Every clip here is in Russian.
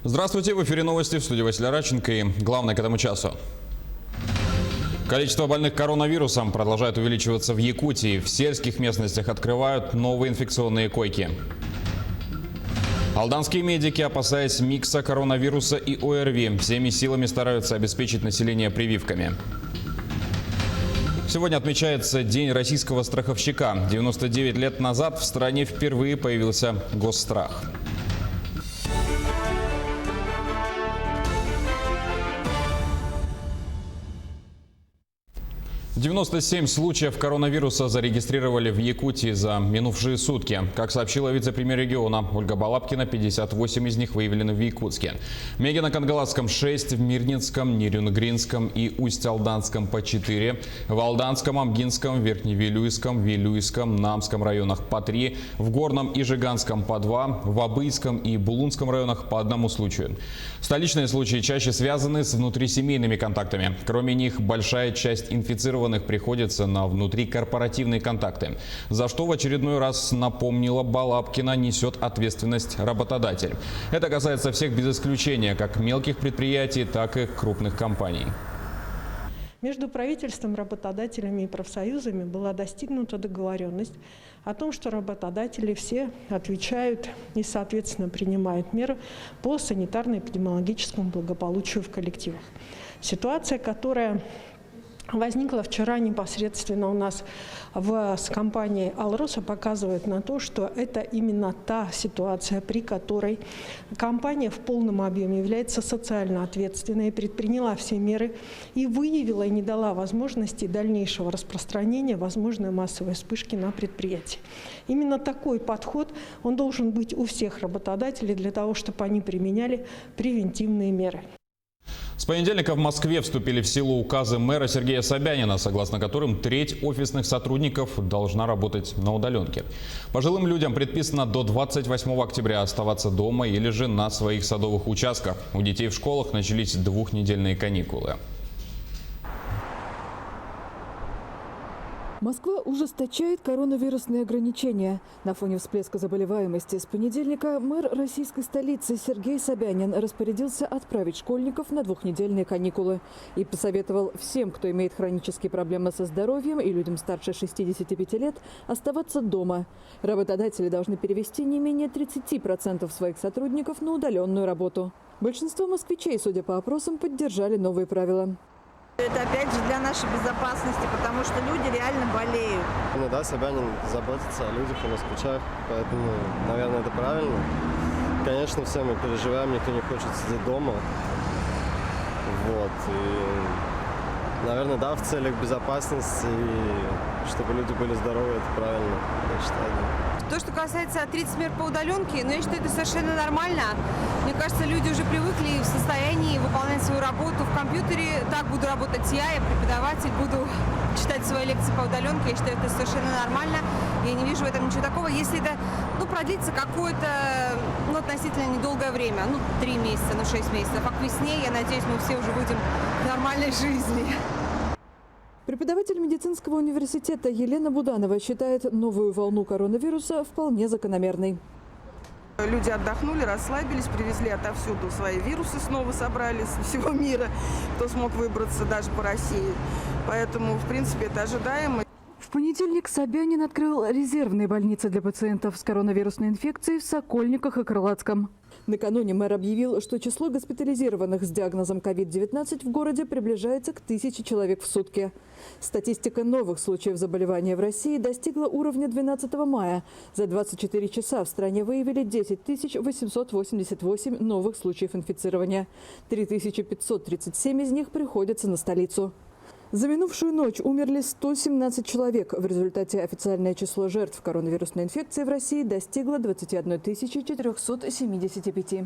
Здравствуйте, в эфире новости, в студии Василий Раченко и главное к этому часу. Количество больных коронавирусом продолжает увеличиваться в Якутии. В сельских местностях открывают новые инфекционные койки. Алданские медики, опасаясь микса коронавируса и ОРВИ, всеми силами стараются обеспечить население прививками. Сегодня отмечается День российского страховщика. 99 лет назад в стране впервые появился госстрах. «97 случаев коронавируса зарегистрировали в Якутии за минувшие сутки. Как сообщила вице-премьер региона Ольга Балабкина, 58 из них выявлены в Якутске. В Мегино-Кангаласском 6, в Мирнинском, Нерюнгринском и Усть-Алданском по 4, в Алданском, Амгинском, Верхневилюйском, Вилюйском, Намском районах по 3, в Горном и Жиганском по 2, в Абыйском и Булунском районах по 1 случаю. Столичные случаи чаще связаны с внутрисемейными контактами. Кроме них, большая часть инфицированных приходится на внутрикорпоративные контакты, за что в очередной раз напомнила Балабкина, несет ответственность работодатель. Это касается всех без исключения, как мелких предприятий, так и крупных компаний. Между правительством, работодателями и профсоюзами была достигнута договоренность о том, что работодатели все отвечают и, соответственно, принимают меры по санитарно-эпидемиологическому благополучию в коллективах. Ситуация, которая возникла вчера непосредственно у нас с компанией «Алроса», показывает на то, что это именно та ситуация, при которой компания в полном объеме является социально ответственной, предприняла все меры и выявила и не дала возможности дальнейшего распространения возможной массовой вспышки на предприятии. Именно такой подход, он должен быть у всех работодателей для того, чтобы они применяли превентивные меры. С понедельника в Москве вступили в силу указы мэра Сергея Собянина, согласно которым треть офисных сотрудников должна работать на удаленке. Пожилым людям предписано до 28 октября оставаться дома или же на своих садовых участках. У детей в школах начались двухнедельные каникулы. Москва ужесточает коронавирусные ограничения. На фоне всплеска заболеваемости с понедельника мэр российской столицы Сергей Собянин распорядился отправить школьников на двухнедельные каникулы и посоветовал всем, кто имеет хронические проблемы со здоровьем и людям старше 65 лет, оставаться дома. Работодатели должны перевести не менее 30% своих сотрудников на удаленную работу. Большинство москвичей, судя по опросам, поддержали новые правила. Это опять же для нашей безопасности, потому что люди реально болеют. Ну да, Собянин заботится о людях и москвичах, поэтому, наверное, это правильно. Конечно, все мы переживаем, никто не хочет сидеть дома. Вот. И, наверное, да, в целях безопасности и чтобы люди были здоровы, это правильно, я считаю. То, что касается 30 мер по удаленке, я считаю, это совершенно нормально. Мне кажется, люди уже привыкли и в состоянии выполнять свою работу в компьютере. Так буду работать я преподаватель, буду читать свои лекции по удаленке. Я считаю, это совершенно нормально. Я не вижу в этом ничего такого. Если это продлится какое-то относительно недолгое время, 3 месяца, 6 месяцев, а к весне, я надеюсь, мы все уже выйдем к нормальной жизни. Преподаватель медицинского университета Елена Буданова считает новую волну коронавируса вполне закономерной. Люди отдохнули, расслабились, привезли отовсюду свои вирусы, снова собрали со всего мира, кто смог выбраться даже по России. Поэтому, в принципе, это ожидаемо. В понедельник Собянин открыл резервные больницы для пациентов с коронавирусной инфекцией в Сокольниках и Крылатском. Накануне мэр объявил, что число госпитализированных с диагнозом COVID-19 в городе приближается к 1000 человек в сутки. Статистика новых случаев заболевания в России достигла уровня 12 мая. За 24 часа в стране выявили 10 888 новых случаев инфицирования. 3537 из них приходятся на столицу. За минувшую ночь умерли 117 человек. В результате официальное число жертв коронавирусной инфекции в России достигло 21 475.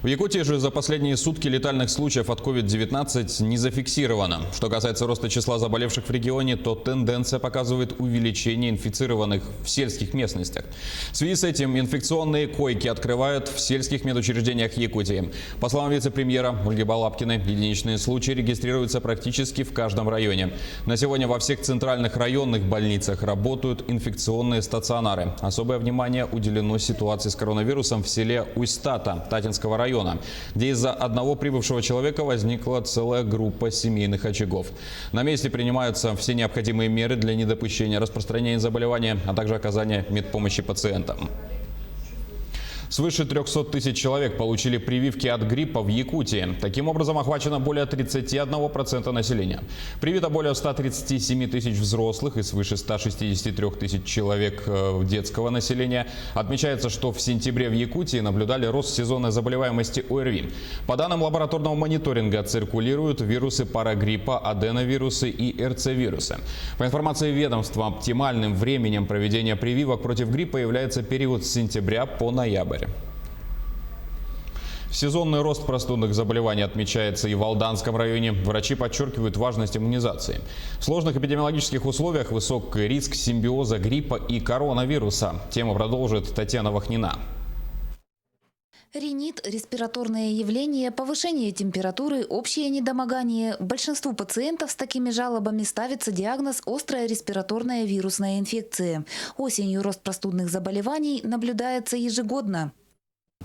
В Якутии же за последние сутки летальных случаев от COVID-19 не зафиксировано. Что касается роста числа заболевших в регионе, то тенденция показывает увеличение инфицированных в сельских местностях. В связи с этим инфекционные койки открывают в сельских медучреждениях Якутии. По словам вице-премьера Ольги Балапкиной, единичные случаи регистрируются практически в каждом районе. На сегодня во всех центральных районных больницах работают инфекционные стационары. Особое внимание уделено ситуации с коронавирусом в селе Усть-Тата Татинского района, где из-за одного прибывшего человека возникла целая группа семейных очагов. На месте принимаются все необходимые меры для недопущения распространения заболевания, а также оказания медпомощи пациентам. Свыше 300 тысяч человек получили прививки от гриппа в Якутии. Таким образом, охвачено более 31% населения. Привито более 137 тысяч взрослых и свыше 163 тысяч человек детского населения. Отмечается, что в сентябре в Якутии наблюдали рост сезонной заболеваемости ОРВИ. По данным лабораторного мониторинга, циркулируют вирусы парагриппа, аденовирусы и РЦ-вирусы. По информации ведомства, оптимальным временем проведения прививок против гриппа является период с сентября по ноябрь. Сезонный рост простудных заболеваний отмечается и в Алданском районе. Врачи подчеркивают важность иммунизации. В сложных эпидемиологических условиях высок риск симбиоза гриппа и коронавируса. Тему продолжит Татьяна Вахнина. Ринит, респираторные явления, повышение температуры, общее недомогание. Большинству пациентов с такими жалобами ставится диагноз «острая респираторная вирусная инфекция». Осенью рост простудных заболеваний наблюдается ежегодно.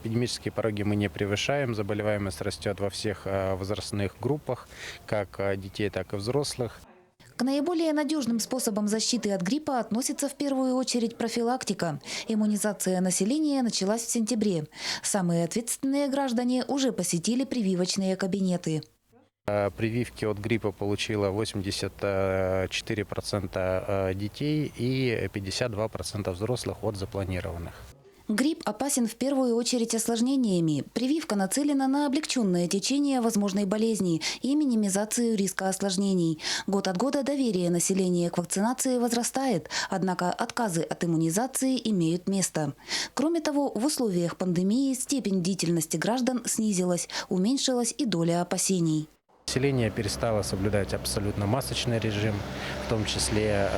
Эпидемические пороги мы не превышаем, заболеваемость растет во всех возрастных группах, как детей, так и взрослых. К наиболее надежным способам защиты от гриппа относится в первую очередь профилактика. Иммунизация населения началась в сентябре. Самые ответственные граждане уже посетили прививочные кабинеты. Прививки от гриппа получило 84% детей и 52% взрослых от запланированных. Грипп опасен в первую очередь осложнениями. Прививка нацелена на облегченное течение возможной болезни и минимизацию риска осложнений. Год от года доверие населения к вакцинации возрастает, однако отказы от иммунизации имеют место. Кроме того, в условиях пандемии степень бдительности граждан снизилась, уменьшилась и доля опасений. Население перестало соблюдать абсолютно масочный режим, в том числе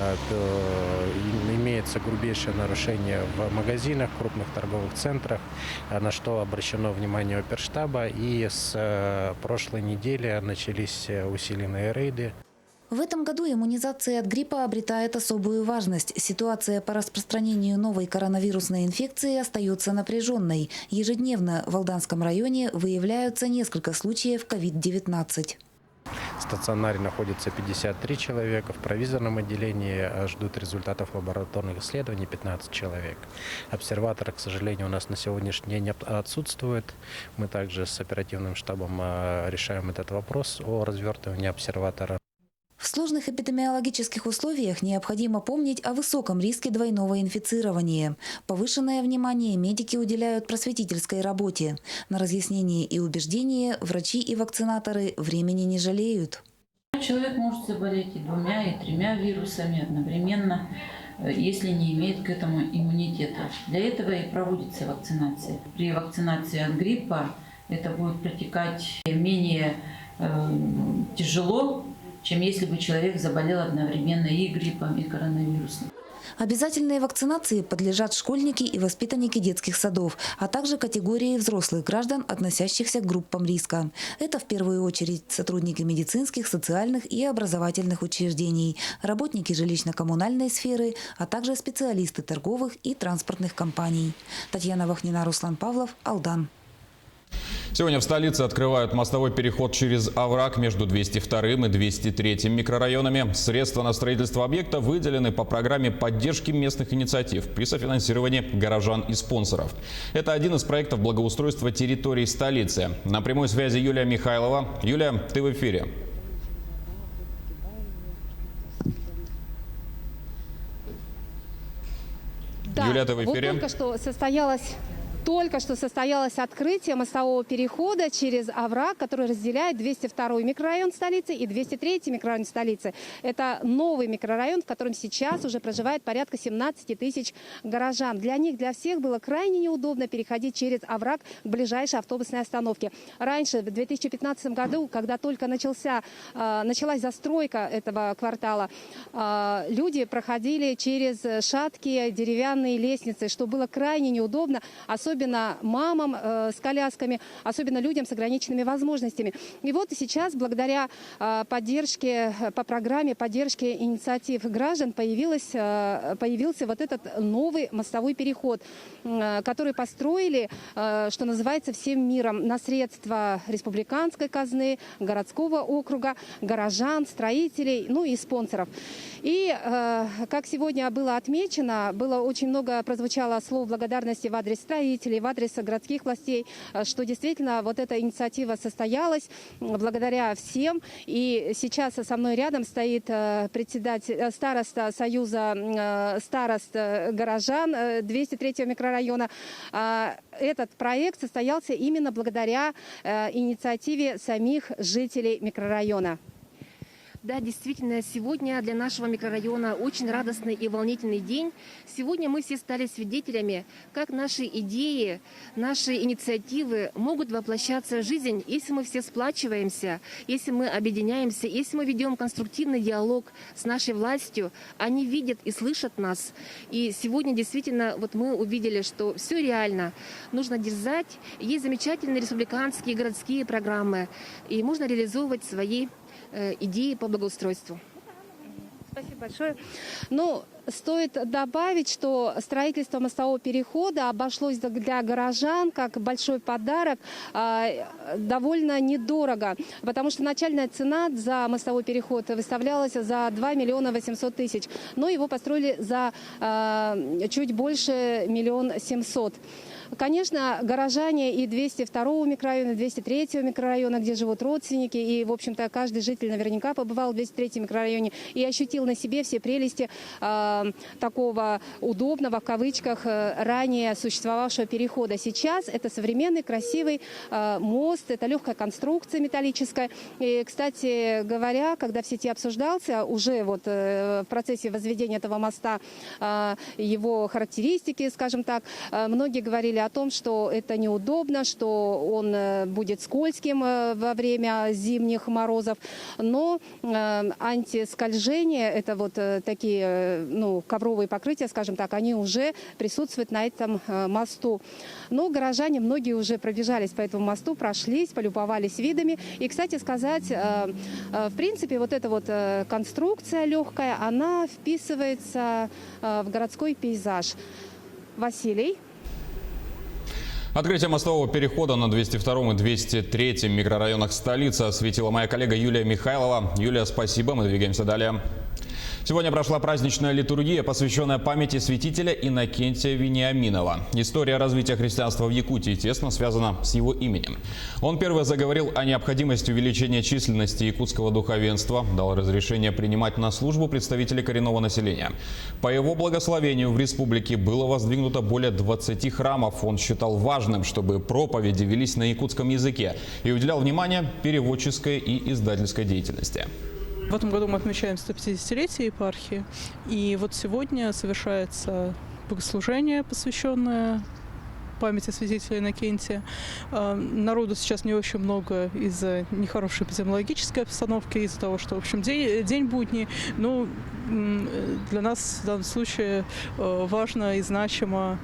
имеется грубейшее нарушение в магазинах, крупных торговых центрах, на что обращено внимание оперштаба, и с прошлой недели начались усиленные рейды. В этом году иммунизация от гриппа обретает особую важность. Ситуация по распространению новой коронавирусной инфекции остается напряженной. Ежедневно в Алданском районе выявляются несколько случаев COVID-19. В стационаре находится 53 человека, в провизорном отделении ждут результатов лабораторных исследований 15 человек. Обсерватора, к сожалению, у нас на сегодняшний день отсутствует. Мы также с оперативным штабом решаем этот вопрос о развертывании обсерватора. В сложных эпидемиологических условиях необходимо помнить о высоком риске двойного инфицирования. Повышенное внимание медики уделяют просветительской работе. На разъяснение и убеждения врачи и вакцинаторы времени не жалеют. Человек может заболеть и 2, и 3 вирусами одновременно, если не имеет к этому иммунитета. Для этого и проводится вакцинация. При вакцинации от гриппа это будет протекать менее тяжело, чем если бы человек заболел одновременно и гриппом, и коронавирусом. Обязательной вакцинации подлежат школьники и воспитанники детских садов, а также категории взрослых граждан, относящихся к группам риска. Это в первую очередь сотрудники медицинских, социальных и образовательных учреждений, работники жилищно-коммунальной сферы, а также специалисты торговых и транспортных компаний. Татьяна Вахнина, Руслан Павлов, Алдан. Сегодня в столице открывают мостовой переход через овраг между 202 и 203 микрорайонами. Средства на строительство объекта выделены по программе поддержки местных инициатив при софинансировании горожан и спонсоров. Это один из проектов благоустройства территорий столицы. На прямой связи Юлия Михайлова. Юлия, ты в эфире. Да, Юлия, ты в эфире? Вот только что состоялась Только что состоялось открытие мостового перехода через овраг, который разделяет 202-й микрорайон столицы и 203-й микрорайон столицы. Это новый микрорайон, в котором сейчас уже проживает порядка 17 тысяч горожан. Для них, для всех было крайне неудобно переходить через овраг к ближайшей автобусной остановке. Раньше, в 2015 году, когда только началась застройка этого квартала, люди проходили через шаткие деревянные лестницы, что было крайне неудобно, особенно мамам с колясками, особенно людям с ограниченными возможностями. И вот сейчас, благодаря поддержке, по программе поддержки инициатив граждан, появился вот этот новый мостовой переход, который построили, что называется, всем миром на средства республиканской казны, городского округа, горожан, строителей, ну и спонсоров. И, как сегодня было отмечено, очень много прозвучало слов благодарности в адрес строителей, в адрес городских властей, что действительно вот эта инициатива состоялась благодаря всем. И сейчас со мной рядом стоит староста Союза старост горожан 203-го микрорайона. Этот проект состоялся именно благодаря инициативе самих жителей микрорайона. Да, действительно, сегодня для нашего микрорайона очень радостный и волнительный день. Сегодня мы все стали свидетелями, как наши идеи, наши инициативы могут воплощаться в жизнь, если мы все сплачиваемся, если мы объединяемся, если мы ведем конструктивный диалог с нашей властью. Они видят и слышат нас. И сегодня действительно вот мы увидели, что все реально. Нужно дерзать. Есть замечательные республиканские городские программы. И можно реализовывать свои идеи по благоустройству. Спасибо большое. Ну, стоит добавить, что строительство мостового перехода обошлось для горожан как большой подарок довольно недорого, потому что начальная цена за мостовой переход выставлялась за 2 миллиона 800 тысяч, но его построили за чуть больше 1 700 000. Конечно, горожане и 202-го микрорайона, 203-го микрорайона, где живут родственники, и, в общем-то, каждый житель наверняка побывал в 203-м микрорайоне и ощутил на себе все прелести такого удобного, в кавычках, ранее существовавшего перехода. Сейчас это современный, красивый мост, это легкая конструкция металлическая. И, кстати говоря, когда в сети обсуждался уже вот в процессе возведения этого моста его характеристики, скажем так, многие говорили о том, что это неудобно, что он будет скользким во время зимних морозов, но антискольжение, это вот такие, ну, ковровые покрытия, скажем так, они уже присутствуют на этом мосту. Но горожане, многие уже пробежались по этому мосту, прошлись, полюбовались видами. И, кстати сказать, в принципе, вот эта вот конструкция легкая, она вписывается в городской пейзаж. Василий. Открытие мостового перехода на 202 и 203 микрорайонах столицы осветила моя коллега Юлия Михайлова. Юлия, спасибо. Мы двигаемся далее. Сегодня прошла праздничная литургия, посвященная памяти святителя Иннокентия Вениаминова. История развития христианства в Якутии тесно связана с его именем. Он первый заговорил о необходимости увеличения численности якутского духовенства, дал разрешение принимать на службу представителей коренного населения. По его благословению в республике было воздвигнуто более 20 храмов. Он считал важным, чтобы проповеди велись на якутском языке и уделял внимание переводческой и издательской деятельности. В этом году мы отмечаем 150-летие епархии, и вот сегодня совершается богослужение, посвященное памяти святителя Иннокентия. Народу сейчас не очень много из-за нехорошей эпидемиологической обстановки, из-за того, что, в общем, день будний. Но для нас в данном случае важно и значимо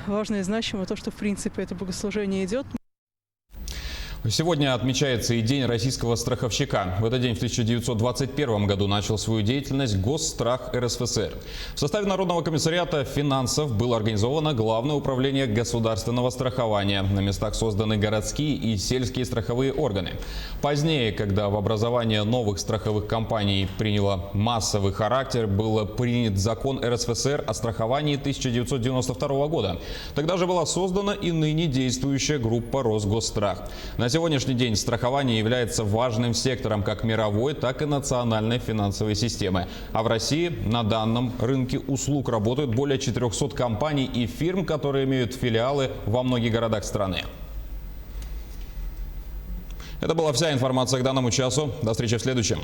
то, что, в принципе, это богослужение идет. Сегодня отмечается и День российского страховщика. В этот день в 1921 году начал свою деятельность Госстрах РСФСР. В составе Народного комиссариата финансов было организовано Главное управление государственного страхования. На местах созданы городские и сельские страховые органы. Позднее, когда в образование новых страховых компаний приняло массовый характер, был принят закон РСФСР о страховании 1992 года. Тогда же была создана и ныне действующая группа Росгосстрах. На сегодняшний день страхование является важным сектором как мировой, так и национальной финансовой системы. А в России на данном рынке услуг работают более 400 компаний и фирм, которые имеют филиалы во многих городах страны. Это была вся информация к данному часу. До встречи в следующем.